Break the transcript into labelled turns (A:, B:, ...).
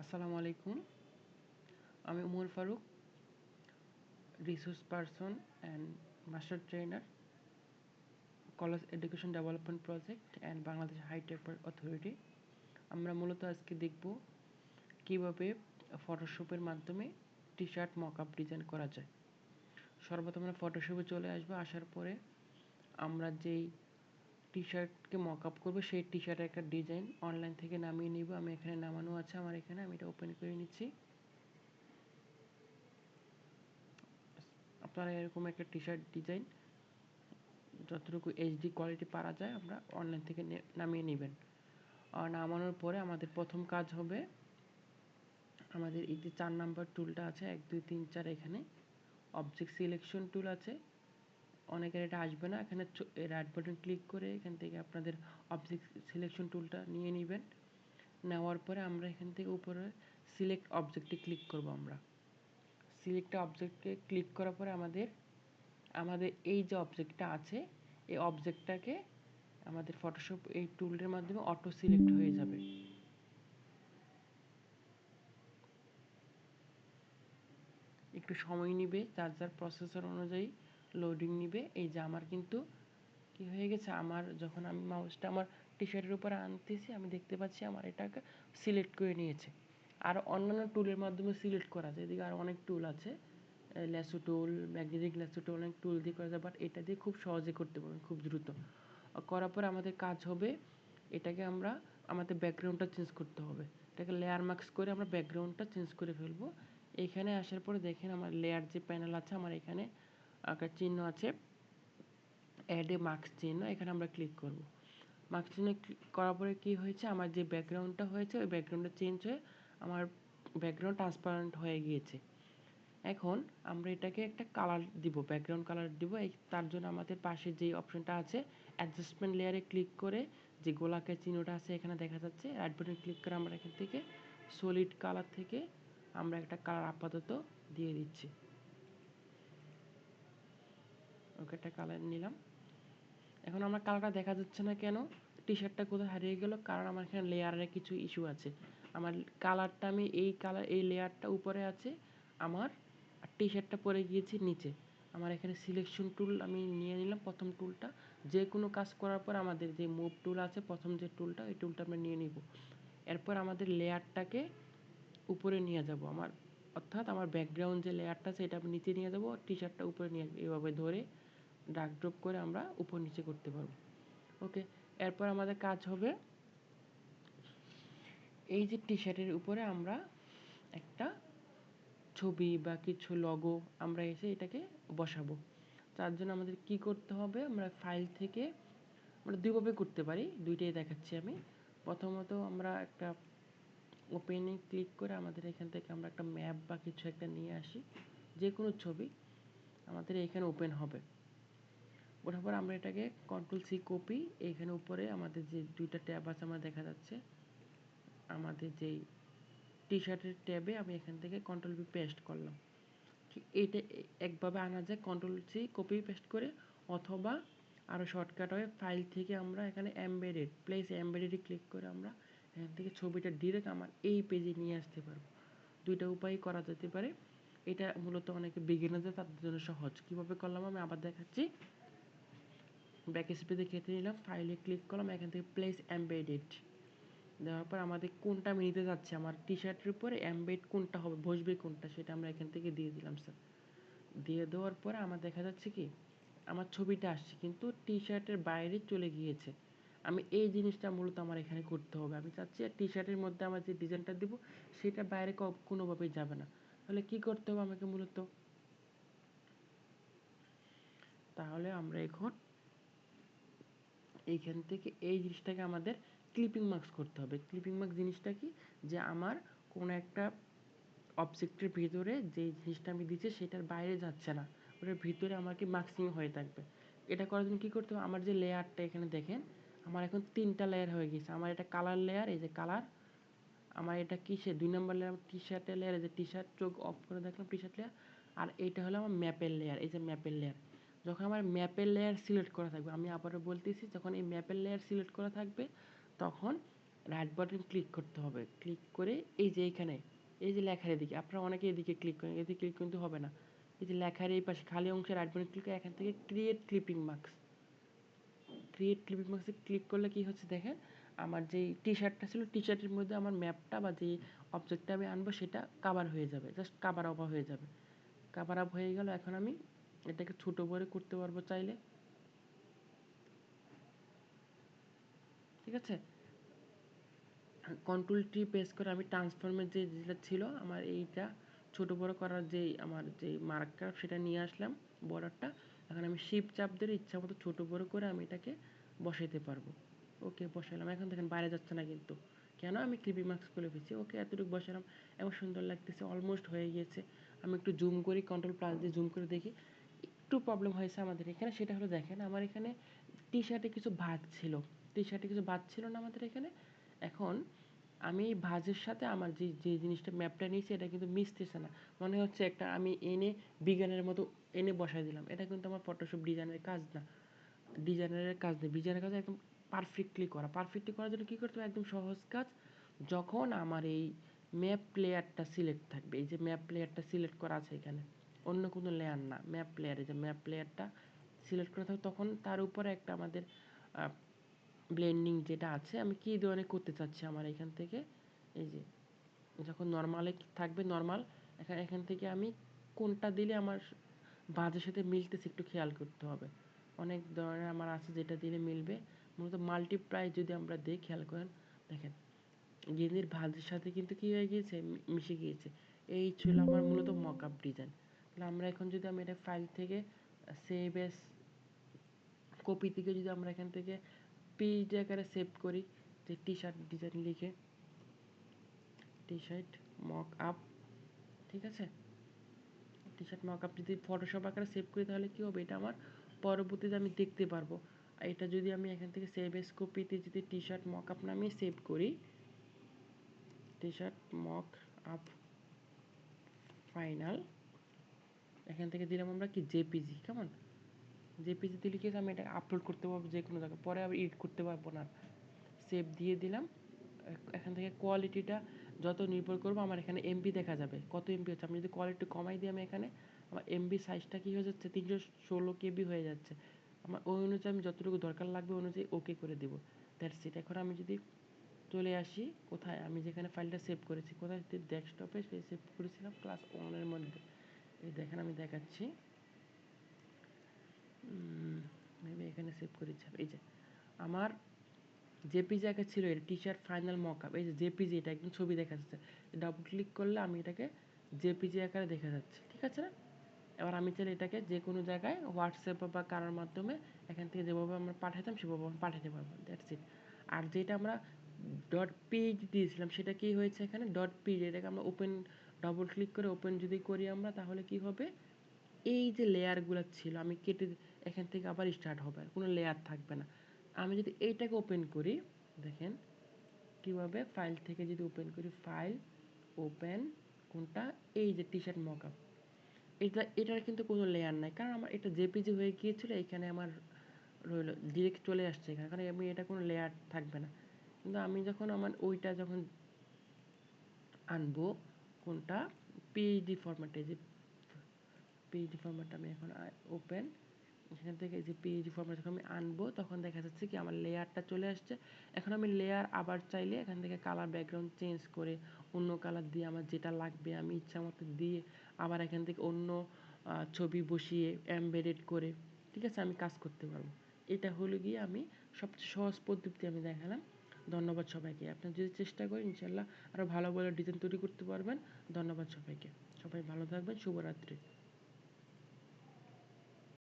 A: আসসালামু আলাইকুম। আমি Umar Faruk, resource person and master trainer, college education development project and Bangladesh hi-tech authority. আমরা মূলত আজকে দেখব কীভাবে ফটোশপের মাধ্যমে টি শার্ট মকআপ ডিজাইন করা যায়। সর্বপ্রথম আমরা ফটোশপে চলে আসবো। আসার পরে আমরা যেই টি শার্টকে মকআপ করবো সেই টি শার্টের একটা ডিজাইন অনলাইন থেকে নামিয়ে নিব। আমি এখানে নামানো আছে আমার এখানে, আমি এটা ওপেন করে নিচ্ছি। আপনারা এরকম একটা টি শার্ট ডিজাইন যতটুকু এইচডি কোয়ালিটি পারা যায় আমরা অনলাইন থেকে নামিয়ে নেবেন। আর নামানোর পরে আমাদের প্রথম কাজ হবে, আমাদের এই যে 4 নাম্বার টুলটা আছে 1 2 3 4 এখানে অবজেক্ট সিলেকশন টুল আছে। অনেকের এটা আসবে না, এখানে রাইট বাটন ক্লিক করে এখান থেকে আপনাদের অবজেক্ট সিলেকশন টুলটা নিয়ে নেবেন। নেওয়ার পরে আমরা এখান থেকে উপরে সিলেক্ট অবজেক্টে ক্লিক করব। আমরা সিলেক্ট অবজেক্টে ক্লিক করার পরে আমাদের এই যে অবজেক্টটা আছে এই অবজেক্টটাকে আমাদের ফটোশপ এই টুলের মাধ্যমে অটো সিলেক্ট হয়ে যাবে। একটু সময় নিবে, যার প্রসেসর অনুযায়ী লোডিং নিবে। এই যে আমার কিন্তু কি হয়ে গেছে, আমার যখন আমি মাউসটা আমার টি শার্টের উপরে আনতেছি আমি দেখতে পাচ্ছি আমার এটাকে সিলেক্ট করে নিয়েছে। আর অন্যান্য টুলের মাধ্যমে সিলেক্ট করা যায়, এদিকে আর অনেক টুল আছে, ল্যাসো টুল, ম্যাগনেটিক ল্যাসো টুল, অনেক টুল দিয়ে করা যায়, বাট এটা দিয়ে খুব সহজে করতে পারবেন, খুব দ্রুত। করার পর আমাদের কাজ হবে এটাকে আমরা আমাদের ব্যাকগ্রাউন্ডটা চেঞ্জ করতে হবে। এটাকে লেয়ার মার্কস করে আমরা ব্যাকগ্রাউন্ডটা চেঞ্জ করে ফেলবো। এইখানে আসার পরে দেখেন আমার লেয়ার যে প্যানেল আছে আমার এখানে একটা চিহ্ন আছে, অ্যাড এ মার্কস চিহ্ন, এখানে আমরা ক্লিক করব। মার্কস চিহ্ন করার পরে কী হয়েছে, আমার যে ব্যাকগ্রাউন্ডটা হয়েছে ওই ব্যাকগ্রাউন্ডটা চেঞ্জ হয়ে আমার ব্যাকগ্রাউন্ড ট্রান্সপারেন্ট হয়ে গিয়েছে। এখন আমরা এটাকে একটা কালার দিব, ব্যাকগ্রাউন্ড কালার দিব। তার জন্য আমাদের পাশে যে অপশনটা আছে অ্যাডজাস্টমেন্ট লেয়ারে ক্লিক করে যে গোলাকার চিহ্নটা আছে এখানে দেখা যাচ্ছে, রাইট বাটন ক্লিক করে আমরা এখান থেকে সলিড কালার থেকে আমরা একটা কালার আপাতত দিয়ে দিচ্ছি। ওকে, একটা কালার নিলাম। এখন আমার কালারটা দেখা যাচ্ছে না কেন, টি শার্টটা কোথায় হারিয়ে গেল? কারণ আমার এখানে লেয়ারের কিছু ইস্যু আছে। আমার কালারটা আমি এই লেয়ারটা উপরে আছে, আমার টি শার্টটা পরে গিয়েছে নিচে। আমার এখানে সিলেকশন টুল আমি নিয়ে নিলাম, প্রথম টুলটা। যে কোনো কাজ করার পর আমাদের যে মুভ টুল আছে প্রথম যে টুলটা, ওই টুলটা আমরা নিয়ে নিব। এরপর আমাদের লেয়ারটাকে উপরে নিয়ে যাব, অর্থাৎ আমার ব্যাকগ্রাউন্ড যে লেয়ারটা আছে এটা আমি নিচে নিয়ে যাব, টি শার্টটা উপরে নিয়ে এভাবে ধরে ড্রাগ ড্রপ করে আমরা উপর নিচে করতে পারবো। ওকে, এরপর আমাদের কাজ হবে এই যে টি শার্টের উপরে আমরা একটা ছবি বা কিছু লগো আমরা এসে এটাকে বসাবো। তার জন্য আমাদের কি করতে হবে, আমরা ফাইল থেকে আমরা দুইভাবে করতে পারি, দুইটাই দেখাচ্ছি আমি। প্রথমত আমরা একটা ওপেনে ক্লিক করে আমাদের এখান থেকে আমরা একটা ম্যাপ বা কিছু একটা নিয়ে আসি, যে কোনো ছবি আমাদের এখানে ওপেন হবে। ওঠার পর আমরা এটাকে কন্ট্রোল সি কপি, এইখানে উপরে আমাদের যে দুইটা ট্যাব আছে আমার দেখা যাচ্ছে, আমাদের যেই টি শার্টের ট্যাবে আমি এখান থেকে কন্ট্রোল ভি পেস্ট করলাম। ঠিক এইটা একভাবে আনা যায় কন্ট্রোল সি কপি পেস্ট করে, অথবা আরও শর্টকাট হয় ফাইল থেকে আমরা এখানে এমবেডেড প্লেস এমবেডেডে ক্লিক করে আমরা এখান থেকে ছবিটা ডিরেক্ট আমার এই পেজে নিয়ে আসতে পারবো। দুইটা উপায় করা যেতে পারে। এটা মূলত অনেকে বিগিনারদের তাদের জন্য সহজ। কীভাবে করলাম আমি আবার দেখাচ্ছি। ব্যাক স্পেসে কেটে নিলাম, ফাইলে ক্লিক করলাম, এখান থেকে প্লেস এমবেডেড দেওয়ার পর আমাদের কোনটা আমি নিতে যাচ্ছি, আমার টি শার্টের উপরে এমবেড কোনটা হবে, বসবে কোনটা, সেটা আমরা এখান থেকে দিয়ে দিলাম স্যার। দিয়ে দেওয়ার পরে আমার দেখা যাচ্ছে কি আমার ছবিটা আসছে কিন্তু টি শার্টের বাইরে চলে গিয়েছে। আমি এই জিনিসটা মূলত আমার এখানে করতে হবে। আমি চাচ্ছি টি শার্টের মধ্যে আমার যে ডিজাইনটা দিব সেটা বাইরে কোনোভাবেই যাবে না। তাহলে কি করতে হবে আমাকে মূলত, তাহলে আমরা এখন এইখান থেকে এই জিনিসটাকে আমাদের ক্লিপিং মার্কস করতে হবে। ক্লিপিং মার্কস জিনিসটা কি, যে আমার কোনো একটা অবজেক্টের ভিতরে যে জিনিসটা আমি দিচ্ছি সেটার বাইরে যাচ্ছে না, ওটার ভিতরে আমাকে মার্কসিং হয়ে থাকবে। এটা করার জন্য কী করতে হবে, আমার যে লেয়ারটা এখানে দেখেন আমার এখন 3টা লেয়ার হয়ে গেছে। আমার এটা কালার লেয়ার, এই যে কালার, আমার এটা কিসে 2 নম্বর লেয়ার টি শার্টের লেয়ার, এই যে টি শার্ট চোখ অফ করে দেখলাম টি শার্ট লেয়ার। আর এইটা হলো আমার ম্যাপের লেয়ার, এই যে ম্যাপের লেয়ার। যখন আমার ম্যাপের লেয়ার সিলেক্ট করা থাকবে, আমি আবারও বলতেছি, যখন এই ম্যাপের লেয়ার সিলেক্ট করা থাকবে তখন রাইট বাটন ক্লিক করতে হবে, ক্লিক করে এই যে এইখানে এই যে লেখার এদিকে, আপনারা অনেকে এদিকে ক্লিক করেন, এদিকে ক্লিক কিন্তু হবে না, এই যে লেখার এই পাশে খালি অংশে রাইট বাটন ক্লিক করে এখান থেকে create clipping marks, create clipping মার্কসে ক্লিক করলে কি হচ্ছে দেখেন, আমার যেই টি শার্টটা ছিল টি শার্টের মধ্যে আমার ম্যাপটা বা যেই অবজেক্টটা আমি আনবো সেটা কাভার হয়ে যাবে, জাস্ট কাভার আপ হয়ে যাবে। কাভার আপ হয়ে গেল। এখন আমি এটাকে ছোট করে করতে পারবো চাইলে, ঠিক আছে। কন্ট্রোল টি প্রেস করে আমি ট্রান্সফর্মের যে যেটা ছিল আমার এইটা ছোট বড় করার যেই আমার যেই মার্কার সেটা নিয়ে আসলাম বর্ডারটা। এখন আমি শিপ চাপ ধরে ইচ্ছা মতো ছোট বড় করে আমি এটাকে বসাইতে পারবো। ওকে বসালাম, এখন দেখেন বাইরে যাচ্ছে না কিন্তু, কেন, আমি ক্লিপিং মার্কস করে ফেলছি। ওকে এতটুকু বসালাম, এমন সুন্দর লাগতেছে, অলমোস্ট হয়ে গিয়েছে। আমি একটু জুম করি, কন্ট্রোল প্লাস দিয়ে জুম করে দেখি। একটু প্রবলেম হয়েছে আমাদের এখানে, সেটা হলো দেখেন আমার এখানে টি শার্টে কিছু ভাঁজ ছিল, টি শার্টে কিছু ভাঁজ ছিল না আমাদের এখানে। এখন আমি এই ভাঁজের সাথে আমার যে জিনিসটা ম্যাপটা নিয়েছি এটা কিন্তু মিশতেছে না, মনে হচ্ছে একটা আমি এনে বিজ্ঞানের মতো এনে বসাই দিলাম। এটা কিন্তু আমার ফটোশপ ডিজাইনের কাজ না, ডিজাইনারের কাজ নেই, ডিজাইনের কাজ একদম পারফেক্টলি করা। পারফেক্টলি করার জন্য কী করতে হবে, একদম সহজ কাজ। যখন আমার এই ম্যাপ লেয়ারটা সিলেক্ট থাকবে, এই যে ম্যাপ লেয়ারটা সিলেক্ট করা আছে এখানে, অন্য কোনো লেয়ার না, ম্যাপ লেয়ারে যে ম্যাপ লেয়ারটা সিলেক্ট করা থাকবে, তখন তার উপরে একটা আমাদের ব্লেন্ডিং যেটা আছে, আমি কী ধরনের করতে চাচ্ছি আমার এখান থেকে, এই যে যখন নর্মালে থাকবে নর্মাল, এখান থেকে আমি কোনটা দিলে আমার বাজের সাথে মিলতেছে একটু খেয়াল করতে হবে। অনেক ধরনের আমার আছে যেটা দিলে মিলবে, মূলত মাল্টিপ্লাই যদি আমরা দিই, খেয়াল করেন দেখেন গেঞ্জির ভাঁজের সাথে কিন্তু কী হয়ে গিয়েছে, মিশে গিয়েছে। এই ছিল আমার মূলত মকআপ ডিজাইন। তাহলে আমরা এখন যদি আমি এটা ফাইল থেকে সেভ এস কপি থেকে যদি আমরা এখান থেকে পিএইচডি আকারে সেভ করি, যে টি শার্ট ডিজাইন লিখে টি শার্ট মক আপ, ঠিক আছে, টি শার্ট মক আপ যদি ফটোশপ আকারে সেভ করি তাহলে কী হবে, এটা আমার পরবর্তীতে আমি দেখতে পারবো। এটা যদি আমি এখান থেকে সেভ এস কপিতে যদি টি শার্ট মক আপ নামে সেভ করি, T shirt mock up final, এখান থেকে দিলাম আমরা কি জেপিজি, কেমন, জেপিজি দিলে কি আমি এটা আপলোড করতে পারবো যে কোনো জায়গায়, পরে আবার এডিট করতে পারবো না। সেভ দিয়ে দিলাম। এখান থেকে কোয়ালিটিটা যত নির্ভর করবো আমার এখানে এমবি দেখা যাবে কত এমবি হচ্ছে। আমি যদি কোয়ালিটি কমাই দিই আমি এখানে, আমার এমবি সাইজটা কী হয়ে যাচ্ছে, 316 কেবি হয়ে যাচ্ছে। আমার ওই অনুযায়ী আমি যতটুকু দরকার লাগবে অনুযায়ী ওকে করে দেবো, দ্যাটস ইট। এখন আমি যদি চলে আসি কোথায়, আমি যেখানে ফাইলটা সেভ করেছি, কোথায়, ডেস্কটপে সেভ করেছিলাম ক্লাস 1 মধ্যে, এই দেখেন আমি দেখাচ্ছি, মেবি এখানে সেভ করেছি। এই যে আমার জেপিজি আকার ছিল এটা টি শার্ট ফাইনাল মকআপ, এই যে জেপিজি, এটা একদম ছবি দেখা যাচ্ছে, ডাবল ক্লিক করলে আমি এটাকে জেপিজি আকারে দেখা যাচ্ছে, ঠিক আছে না। এবার আমি চাইলে এটাকে যে কোনো জায়গায় হোয়াটসঅ্যাপ বা কারোর মাধ্যমে এখান থেকে যেভাবে আমরা পাঠাতাম সেভাবে আমরা পাঠাতে পারবো, দ্যাটস ইট। আর যেটা আমরা ডট পেজ দিয়েছিলাম সেটা কি হয়েছে, এখানে ডট পেজ, এটাকে আমরা ওপেন, ডবল ক্লিক করে ওপেন যদি করি আমরা, তাহলে কি হবে, এই যে লেয়ারগুলো ছিল আমি কেটে এখান থেকে আবার স্টার্ট হবে, আর কোনো লেয়ার থাকবে না। আমি যদি এইটাকে ওপেন করি, দেখেন কীভাবে, ফাইল থেকে যদি ওপেন করি, ফাইল ওপেন, কোনটা, এই যে টি শার্ট মকআপ, এটার কিন্তু কোনো লেয়ার নাই, কারণ আমার এটা জেপিজি হয়ে গিয়েছিল, এখানে আমার রইলো ডিরেক্ট চলে আসছে এখানে, কারণ আমি এটা কোনো লেয়ার থাকবে না। কিন্তু আমি যখন আমার ওইটা যখন আনবো, কোনটা, পিএইচডি ফরম্যাটে, যে পিএইচডি ফরম্যাটটা আমি এখন ওপেন, এখান থেকে যে পিএইচডি ফরম্যাট যখন আমি আনবো তখন দেখা যাচ্ছে কি আমার লেয়ারটা চলে আসছে। এখন আমি লেয়ার আবার চাইলে এখান থেকে কালার ব্যাকগ্রাউন্ড চেঞ্জ করে অন্য কালার দিয়ে আমার যেটা লাগবে আমি ইচ্ছা মতো দিয়ে আবার এখান থেকে অন্য ছবি বসিয়ে এমবেডেড করে, ঠিক আছে, আমি কাজ করতে পারবো। এটা হলো গিয়ে আমি সবচেয়ে সহজ পদ্ধতি আমি দেখালাম। ধন্যবাদ সবাইকে। আপনারা যদি চেষ্টা করেন ইনশাল্লাহ আরও ভালো ভালো ডিজাইন তৈরি করতে পারবেন। ধন্যবাদ সবাইকে। সবাই ভালো থাকবেন। শুভরাত্রি।